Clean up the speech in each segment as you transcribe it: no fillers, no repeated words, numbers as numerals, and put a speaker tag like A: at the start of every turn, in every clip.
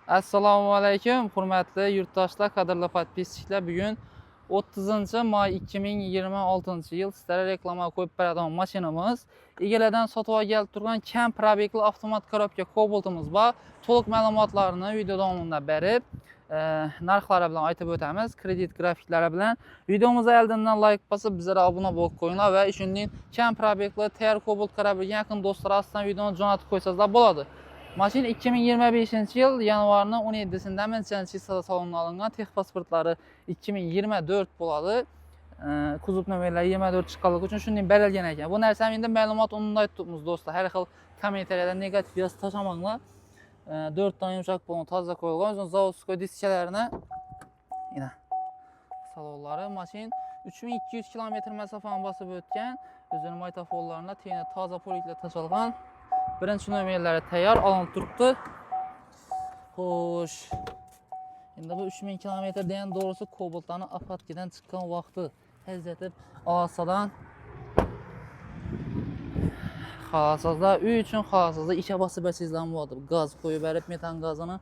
A: Assalomu alaykum, hurmatli yurtdoshlar, qadrli podpisчиklar. Bugun 30-may 2026-yil sizlarga reklama qo'yib beradigan mashinamiz. Egalardan sotib olib turgan kam probegli avtomat korobka Cobalt'imiz bor. To'liq ma'lumotlarni video davomida berib, narxlari bilan aytib o'tamiz, kredit grafiklari bilan. Videomizni oldindan like bosib, bizlarga obuna bo'lib qo'yinglar va shuningdek kam probegli tayyor Cobalt korobka yaqin do'stlar ostidan videoni jo'natib qo'ysangizlar bo'ladi. Mashina 2025-yil yanvarning 17-sida Menchenschi salonidan olingan, texpasportlari 2024 bo'ladi. Kuzov nomerlari 24 chiqqanligi uchun shunday berilgan ekan. Bu narsani endi ma'lumot unday aytibmiz do'stlar. Har xil kommentariyada negativ yozib tashamanglar. 4 ta yumshoq bo'lgan toza qo'yilgan, o'zini zavodskoy diskalarini mana salonlari mashina 3200 km masofani bosib o'tgan. O'zining maytofonlarini tena toza poliklar tashalgan. Birinchi nomerlari tayyor, olinib turibdi. Xo'sh. Endi bu 3000 km degan doğrusu Cobalt'larning apatkidan chiqqan vaqti. Hazratib osadan xalasizlar, uy uchun xalasizlar ishga bosib bersizlar bo'ladi. Gaz qo'yib berib, metan gazini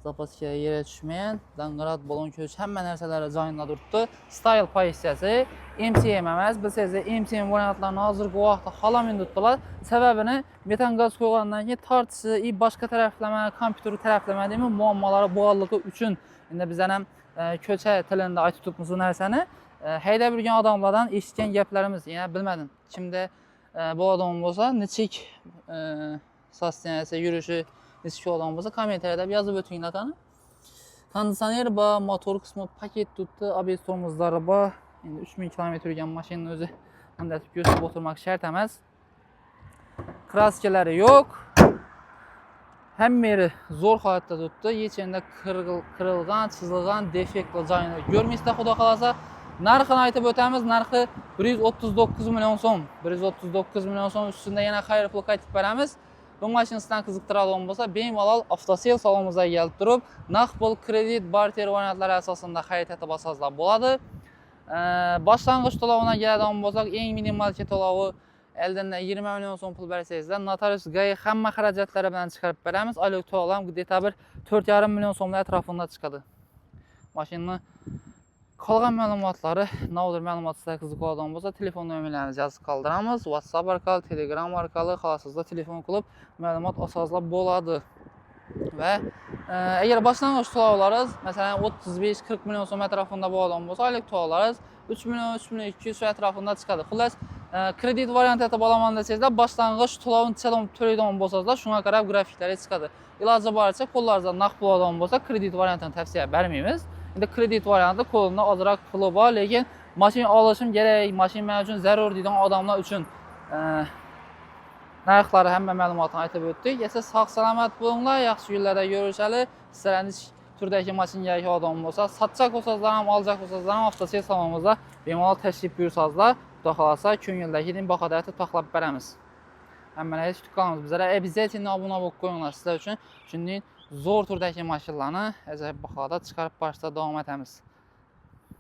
A: zapaska yere tushmagan, dangarat balon ko'ch hamma narsalari joyida turibdi. Style pozitsiyasi MCM emas, bilsangiz MCM variantlarni hozirgi vaqtda xolamin tutdilar. Sababini metan gaz qo'ygandan keyin tortishi, boshqa taraflama, kompyuter taraflama deymi, muammolari bo'lganligi uchun endi biz ham ko'cha tilida aytib turibmiz bu narsani. Haydab yurgan odamlardan eshitgan gaplarimiz, yana bilmadim. Kimda bu odam bo'lsa, nechik sostenasi, yurishi nechik odam bo'lsa, kommentariyada yozib o'tinglar qani. Konditsioner bor, motor qismi paket tutdi, ABS tormozlari bor. Endi 3000 km yurgan mashinani o'zi bunday ko'rsatib o'tirmak shart emas. Kraskalari yo'q. Hammasi zo'r holatda turibdi. Yechenda qirilgan, chizilgan, defektli joyini ko'rmaysizlar, xudo xolasa. Narxini aytib o'tamiz. Narxi 139 million so'm. 139 million so'm ustida yana xayr pul qaytib beramiz. Bu mashinasidan qiziqtiradigan bo'lsa, bemalol avtosel salonimizga kelib turib, naqd pul, kredit, barter variantlari asosida xarid etib olsangizlar bo'ladi. Boshlang'ich to'lovidan keladigan bo'lsak, eng minimal to'lovi eldan 20 million so'm pul bersangizlar, notarius GAI hamma xarajatlari bilan chiqarib beramiz. Oylik to'lov где-то bir 4,5 million so'mlar atrofida chiqadi. Mashinaning qolgan ma'lumotlari, navdir ma'lumot sizga qiziqadigan bo'lsa, telefon nomerlarini yozib qoldiramiz. WhatsApp orqali, Telegram orqali xohlasizlar telefon qilib ma'lumot olsangizlar bo'ladi. Va agar boshlang'ich to'lovlaringiz, masalan, 35-40 million so'm atrofida bo'ladigan bo'lsa, oylik to'lovlaringiz 3 million, 3.200 so'm atrofida chiqadi. Xullas, kredit varianti etib olaman desangizlar, boshlang'ich to'lovni to'laydigan bo'lsangizlar, shunga qarab grafiklari chiqadi. Iloji boricha qo'llaringizda naqd pul oladigan bo'lsa, kredit variantini tavsiya bermaymiz. Endi kredit varianti qo'limda ozroq puli bor, lekin mashina olishim kerak, mashina men uchun zarur deydigan odamlar uchun narxlari hamma ma'lumotni aytib o'tdik. Siz sog' salomat bo'linglar, yaxshi kunlarda ko'rishalik. Sizlarning turdagi mashinaga odam bo'lsa, sotsak bo'lsangizlar ham, olajak bo'lsangizlar ham avtosel salonimizda bemalol tashrif buyursangizlar, xudo xolasa ko'ngildagi bahada aytib to'xlab beramiz. Hammalarga kutib qolamiz. Bizlarga обязательно obuna bo'lib qo'yinglar sizlar uchun. Shunday zo'r turdagi mashinalarni ajoyib bahoda chiqarib berishda davom etamiz.